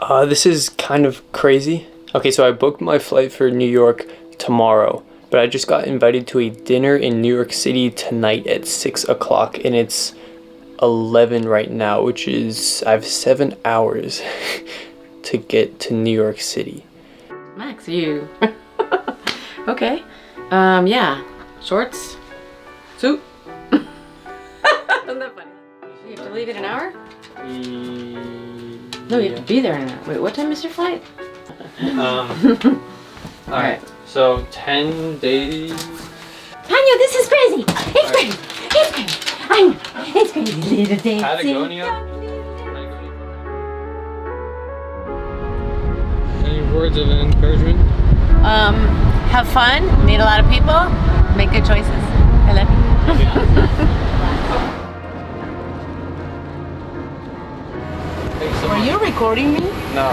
This is kind of crazy. Okay, so I booked my flight for New York tomorrow, but I just got invited to a dinner in New York City tonight at 6 o'clock, and it's 11 right now, which is, I have 7 hours to get to New York City. Max, you. Okay. Yeah. Shorts. Suit. Isn't that funny? You have to leave in an hour? No, you have to be there in an hour. Wait, what time is your flight? Alright, so 10 days. Tanya, this is crazy. It's crazy. It's crazy. I know. It's crazy. Little dancing. Patagonia. Any words of encouragement? Have fun, meet a lot of people, make good choices. I love you. Thanks so Are much. you recording me? No.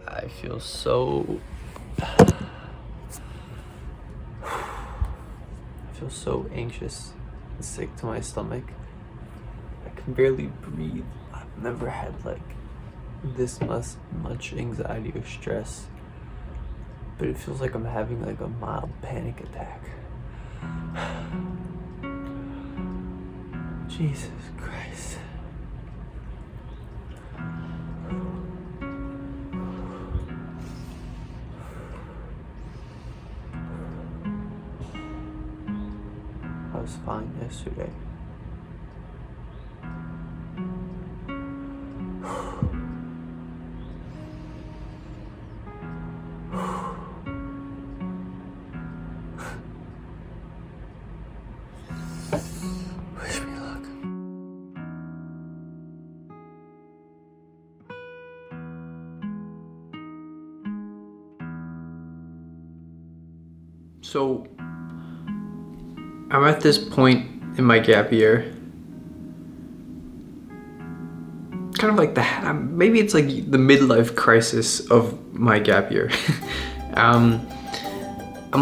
I feel so anxious and sick to my stomach. I can barely breathe. I've never had like this much anxiety or stress, but it feels like I'm having like a mild panic attack. Jesus Christ. I was fine yesterday. Wish me luck. So I'm at this point in my gap year, kind of like maybe it's like the midlife crisis of my gap year. I'm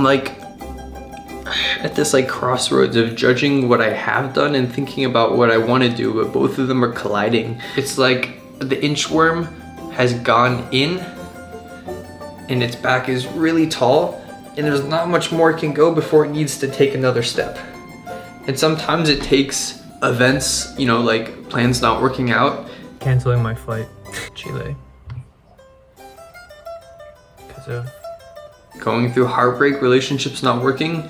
like at this like crossroads of judging what I have done and thinking about what I want to do, but both of them are colliding. It's like the inchworm has gone in and its back is really tall, and there's not much more it can go before it needs to take another step. And sometimes it takes events, you know, like plans not working out. Canceling my flight to Chile. Because of going through heartbreak, relationships not working,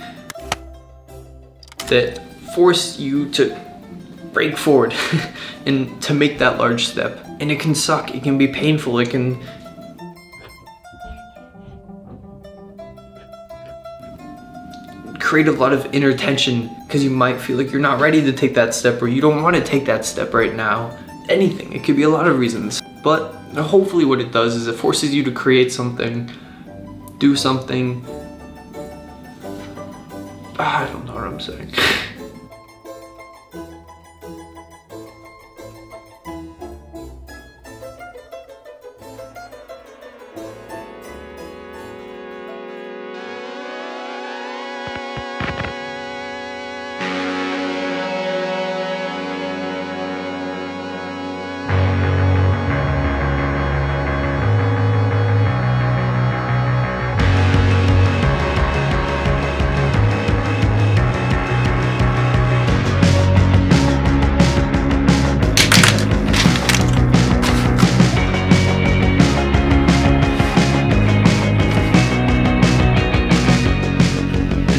that force you to break forward and to make that large step. And it can suck, it can be painful, it can create a lot of inner tension because you might feel like you're not ready to take that step, or you don't want to take that step right now. Anything, it could be a lot of reasons. But hopefully what it does is it forces you to create something, do something. I don't know what I'm saying.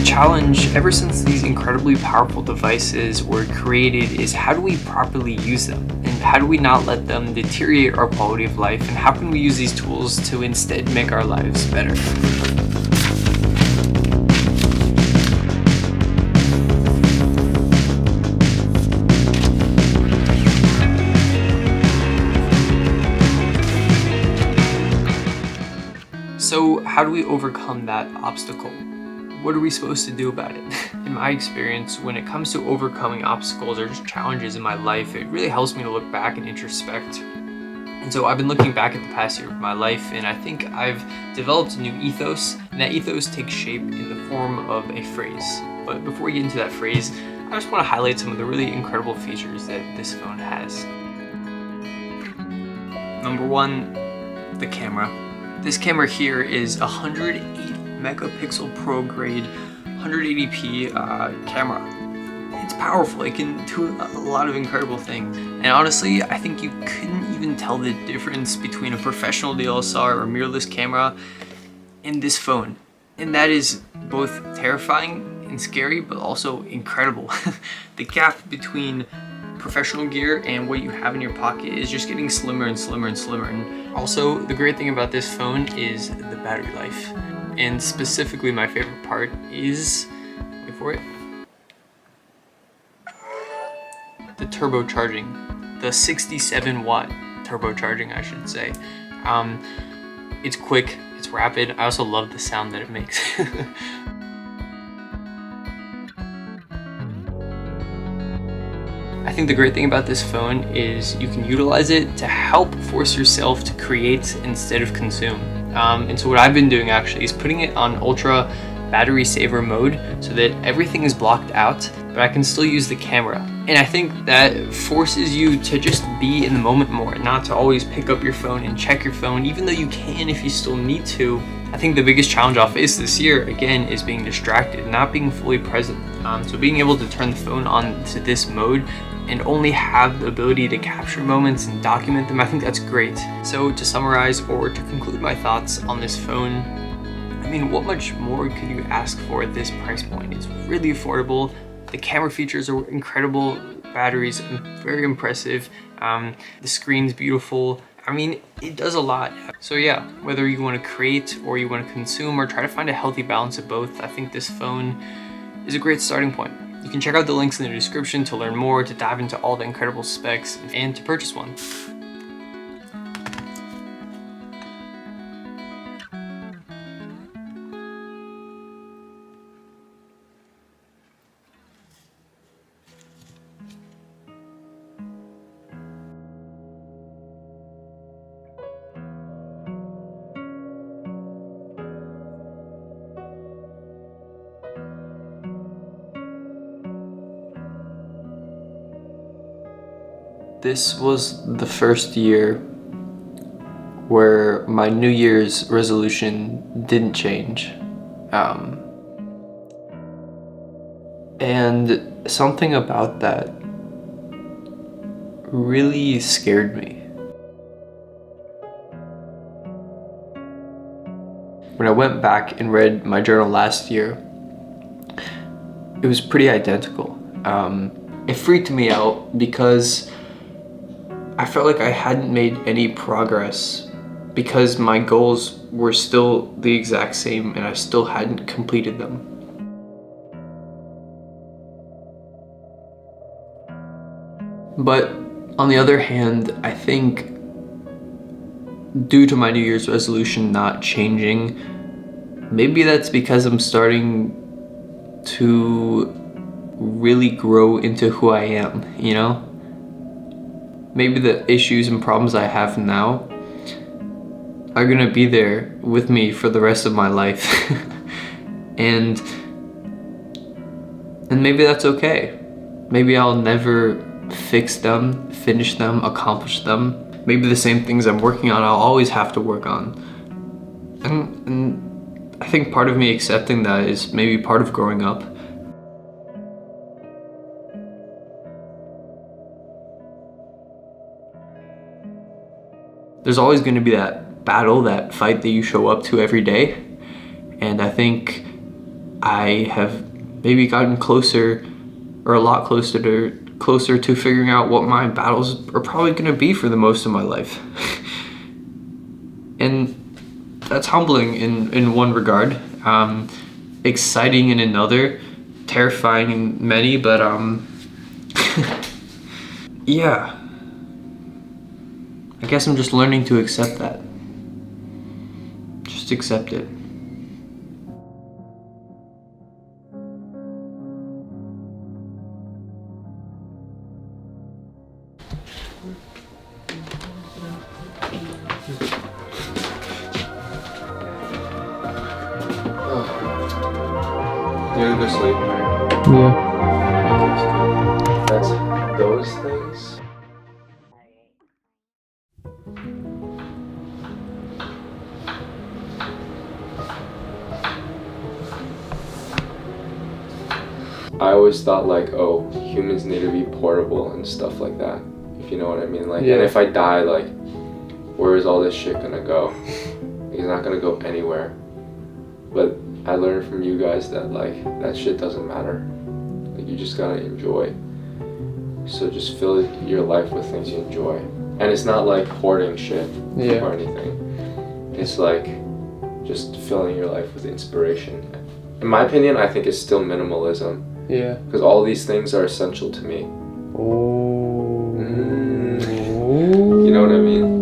Challenge ever since these incredibly powerful devices were created is how do we properly use them, and how do we not let them deteriorate our quality of life, and how can we use these tools to instead make our lives better. So how do we overcome that obstacle? What are we supposed to do about it? In my experience, when it comes to overcoming obstacles or just challenges in my life, it really helps me to look back and introspect And so I've been looking back at the past year of my life, and I think I've developed a new ethos, and that ethos takes shape in the form of a phrase. But before we get into that phrase, I just want to highlight some of the really incredible features that this phone has. Number one, the camera. This camera here is a 108 megapixel pro grade 180p camera. It's powerful, it can do a lot of incredible things. And honestly, I think you couldn't even tell the difference between a professional DSLR or mirrorless camera and this phone. And that is both terrifying and scary, but also incredible. The gap between professional gear and what you have in your pocket is just getting slimmer and slimmer and slimmer. And also, the great thing about this phone is the battery life. And specifically, my favorite part is, wait for it, the turbocharging, the 67 watt turbocharging, I should say. It's quick, it's rapid. I also love the sound that it makes. I think the great thing about this phone is you can utilize it to help force yourself to create instead of consume. And so what I've been doing actually is putting it on ultra battery saver mode so that everything is blocked out, but I can still use the camera. And I think that forces you to just be in the moment more, not to always pick up your phone and check your phone, even though you can if you still need to. I think the biggest challenge I'll face this year, again, is being distracted, not being fully present. So being able to turn the phone on to this mode and only have the ability to capture moments and document them, I think that's great. So to summarize or to conclude my thoughts on this phone, I mean, what much more could you ask for at this price point? It's really affordable. The camera features are incredible. Batteries are very impressive. The screen's beautiful. I mean, it does a lot. So yeah, whether you want to create or you want to consume or try to find a healthy balance of both, I think this phone is a great starting point. You can check out the links in the description to learn more, to dive into all the incredible specs, and to purchase one. This was the first year where my New Year's resolution didn't change. And something about that really scared me. When I went back and read my journal last year, it was pretty identical. It freaked me out because I felt like I hadn't made any progress because my goals were still the exact same and I still hadn't completed them. But on the other hand, I think due to my New Year's resolution not changing, maybe that's because I'm starting to really grow into who I am, you know? Maybe the issues and problems I have now are gonna be there with me for the rest of my life. and maybe that's okay. Maybe I'll never fix them, finish them, accomplish them. Maybe the same things I'm working on, I'll always have to work on. And I think part of me accepting that is maybe part of growing up. There's always going to be that battle, that fight that you show up to every day. And I think I have maybe gotten closer, or a lot closer to figuring out what my battles are probably going to be for the most of my life. And that's humbling in one regard, exciting in another, terrifying in many, but yeah. I guess I'm just learning to accept that. Just accept it. You're gonna go sleep, right? Yeah. That's those things. I always thought like, oh, humans need to be portable and stuff like that, if you know what I mean. Like, Yeah. and if I die, like, where is all this shit gonna go? It's not gonna go anywhere. But I learned from you guys that like, that shit doesn't matter. Like, you just gotta enjoy. So just fill your life with things you enjoy. And it's not like hoarding shit Yeah. or anything. It's like just filling your life with inspiration. In my opinion, I think it's still minimalism. Yeah. Because all these things are essential to me. Oh. You know what I mean?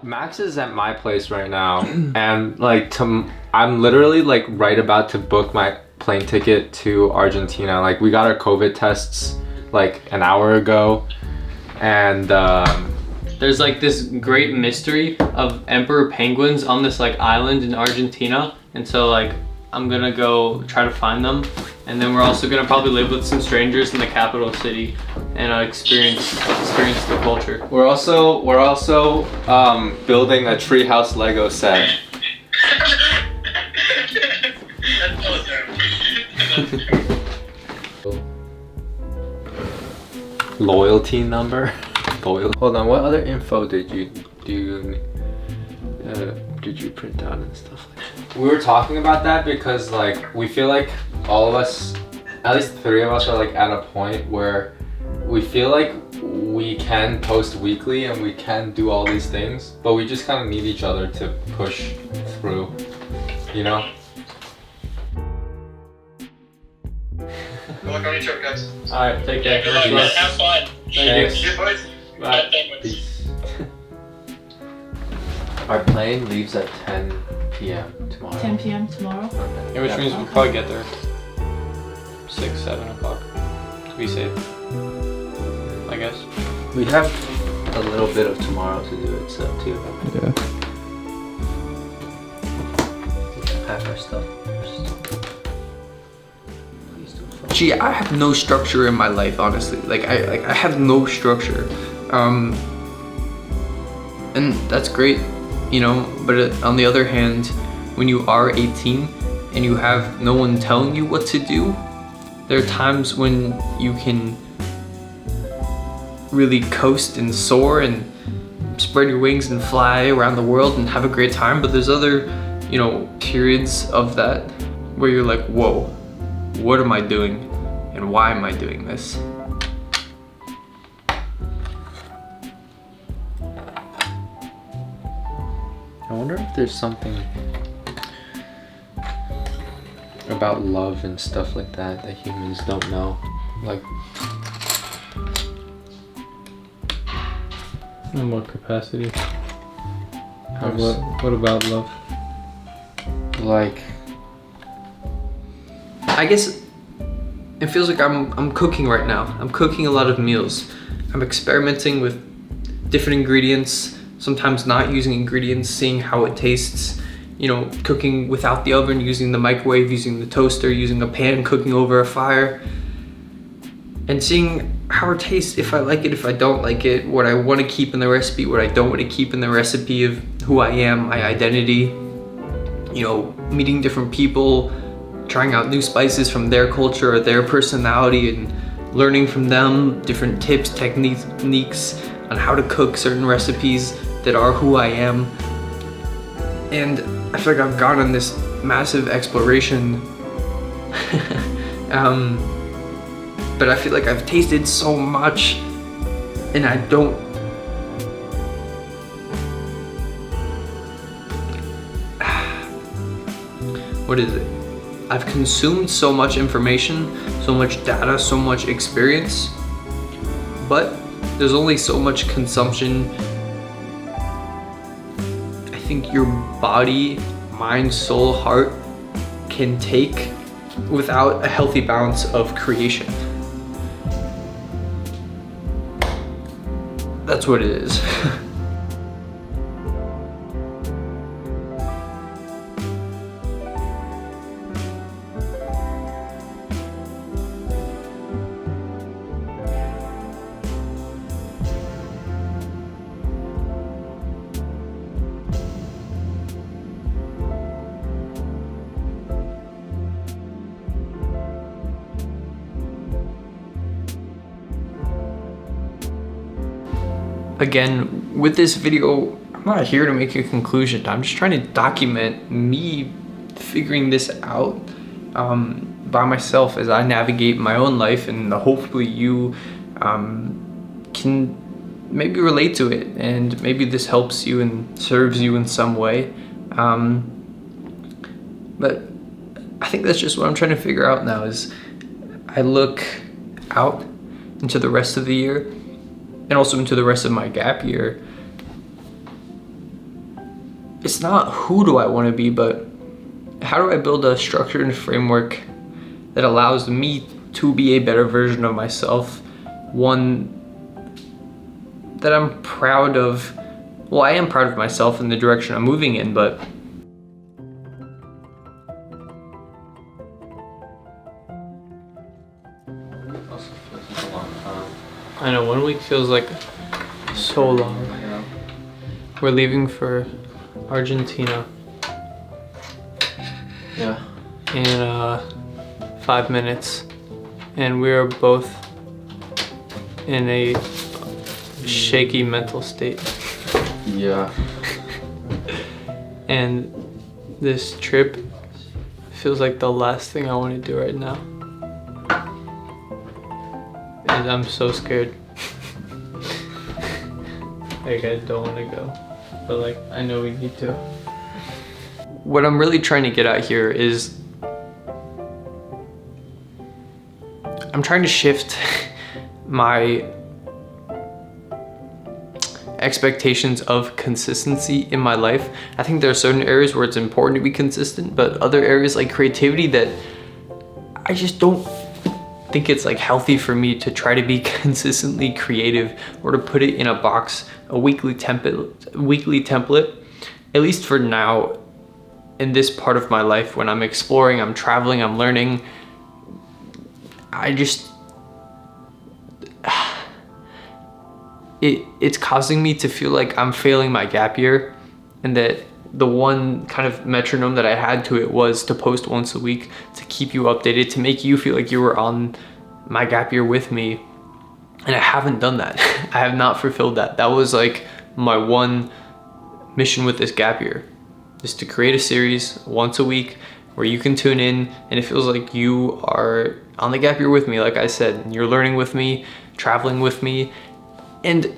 Max is at my place right now, and like I'm literally like right about to book my plane ticket to Argentina. Like, we got our COVID tests like an hour ago, and there's like this great mystery of emperor penguins on this like island in Argentina, and so like I'm gonna go try to find them, and then we're also gonna probably live with some strangers in the capital city and experience the culture. We're also building a treehouse Lego set. Loyalty number. Hold on. What other info did you print out and stuff like that? We were talking about that because like we feel like all of us, at least 3 of us, are like at a point where we feel like we can post weekly and we can do all these things, but we just kind of need each other to push through, you know? Welcome to trip, guys. Alright, take care. Good luck. Have fun. Thanks. See you, boys. Bye. Peace. Our plane leaves at 10 p.m. tomorrow. 10 p.m. tomorrow. Yeah, which means we'll probably get there 6, 7 o'clock to be safe, I guess. We have a little bit of tomorrow to do it, so too. Yeah. Pack our stuff first. Gee, I have no structure in my life, honestly. I have no structure, and that's great, you know. But on the other hand, when you are 18 and you have no one telling you what to do, there are times when you can really coast and soar and spread your wings and fly around the world and have a great time. But there's other, you know, periods of that where you're like, whoa, what am I doing and why am I doing this? I wonder if there's something about love and stuff like that that humans don't know. Like, In what capacity? how What about love? like, I guess it feels like I'm cooking right now. I'm cooking a lot of meals. I'm experimenting with different ingredients, sometimes not using ingredients, seeing how it tastes, you know, cooking without the oven, using the microwave, using the toaster, using a pan, cooking over a fire, and seeing how it tastes, if I like it, if I don't like it, what I want to keep in the recipe, what I don't want to keep in the recipe, of who I am, my identity, you know, meeting different people, trying out new spices from their culture or their personality and learning from them different tips, techniques on how to cook certain recipes that are who I am. And I feel like I've gone on this massive exploration. But I feel like I've tasted so much and I don't what is it? I've consumed so much information, so much data, so much experience, but there's only so much consumption think your body, mind, soul, heart can take without a healthy balance of creation. That's what it is. Again, with this video, I'm not here to make a conclusion. I'm just trying to document me figuring this out by myself as I navigate my own life, and hopefully you can maybe relate to it, and maybe this helps you and serves you in some way. But I think that's just what I'm trying to figure out now. Is I look out into the rest of the year and also into the rest of my gap year. It's not who do I want to be, but how do I build a structure and framework that allows me to be a better version of myself, one that I'm proud of. Well, I am proud of myself in the direction I'm moving in, but I know 1 week feels like so long. We're leaving for Argentina. Yeah. In 5 minutes, and we are both in a shaky mental state. Yeah. And this trip feels like the last thing I want to do right now. And I'm so scared. Like, I don't want to go, but like, I know we need to. What I'm really trying to get at here is I'm trying to shift my expectations of consistency in my life. I think there are certain areas where it's important to be consistent, but other areas like creativity that I just don't think it's like healthy for me to try to be consistently creative or to put it in a box, a weekly template, at least for now in this part of my life when I'm exploring, I'm traveling, I'm learning. It's causing me to feel like I'm failing my gap year, and that the one kind of metronome that I had to it was to post once a week, to keep you updated, to make you feel like you were on my gap year with me. And I haven't done that. I have not fulfilled that. That was like my one mission with this gap year, is to create a series once a week where you can tune in and it feels like you are on the gap year with me. Like I said, you're learning with me, traveling with me, and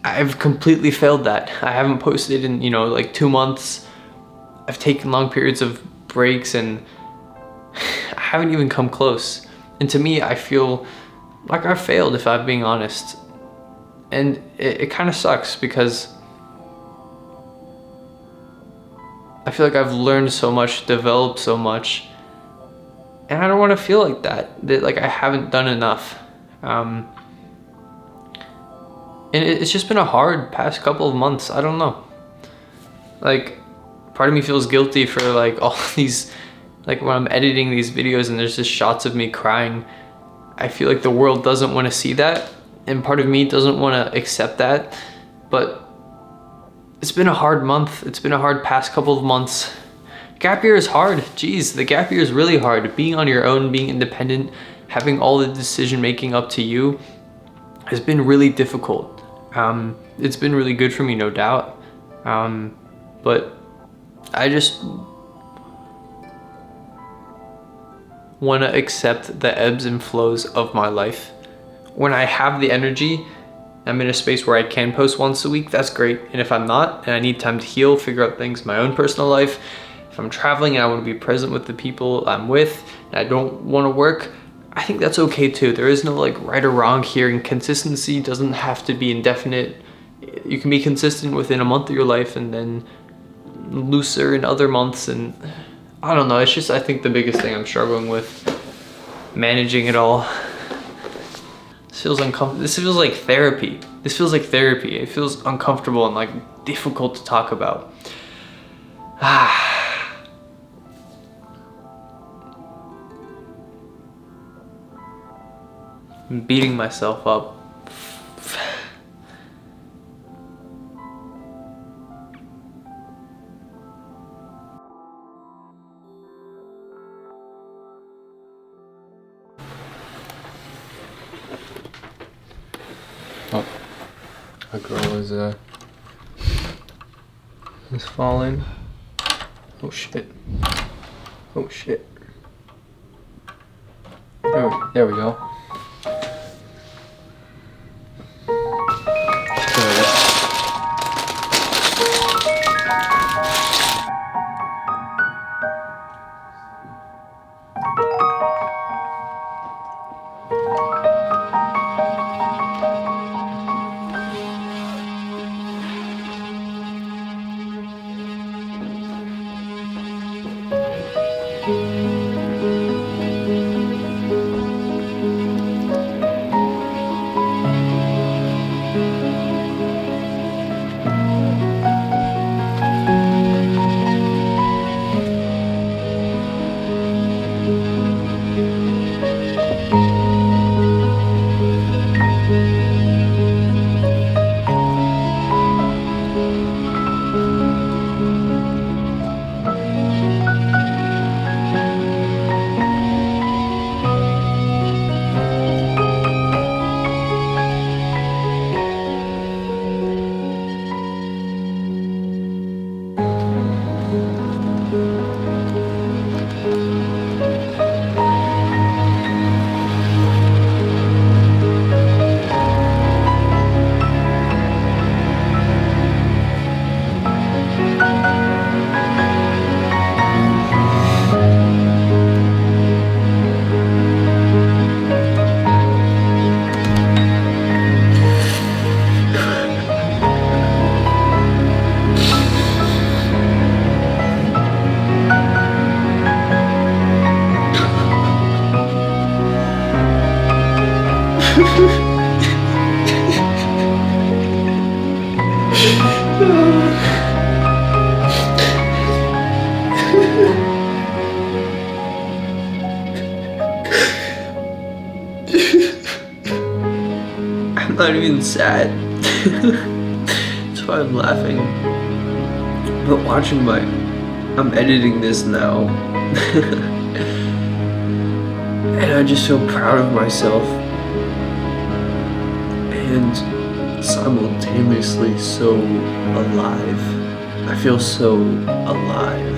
I've completely failed that. I haven't posted in, like 2 months. I've taken long periods of breaks and I haven't even come close. And to me, I feel like I failed, if I'm being honest. And it kind of sucks because I feel like I've learned so much, developed so much, and I don't want to feel like that like I haven't done enough. And it's just been a hard past couple of months. I don't know. Like, part of me feels guilty for like all these, like when I'm editing these videos and there's just shots of me crying. I feel like the world doesn't want to see that, and part of me doesn't want to accept that. But it's been a hard month. It's been a hard past couple of months. Gap year is hard. Jeez, the gap year is really hard. Being on your own, being independent, having all the decision making up to you has been really difficult. It's been really good for me, no doubt. But I just want to accept the ebbs and flows of my life. When I have the energy, I'm in a space where I can post once a week, that's great. And if I'm not, and I need time to heal, figure out things in my own personal life, if I'm traveling and I want to be present with the people I'm with, and I don't want to work, I think that's okay too. There is no like right or wrong here, and consistency doesn't have to be indefinite. you can be consistent within a month of your life and then looser in other months, and I don't know, it's just I think the biggest thing I'm struggling with, managing it all. This feels uncomfortable. This feels like therapy. This feels like therapy. It feels uncomfortable and like difficult to talk about. I'm beating myself up. Oh, a girl is falling. Oh shit. Oh shit. There we go. There it is. I'm not even sad. That's why I'm laughing. But watching I'm editing this now. And I just feel proud of myself. And simultaneously so alive. I feel so alive.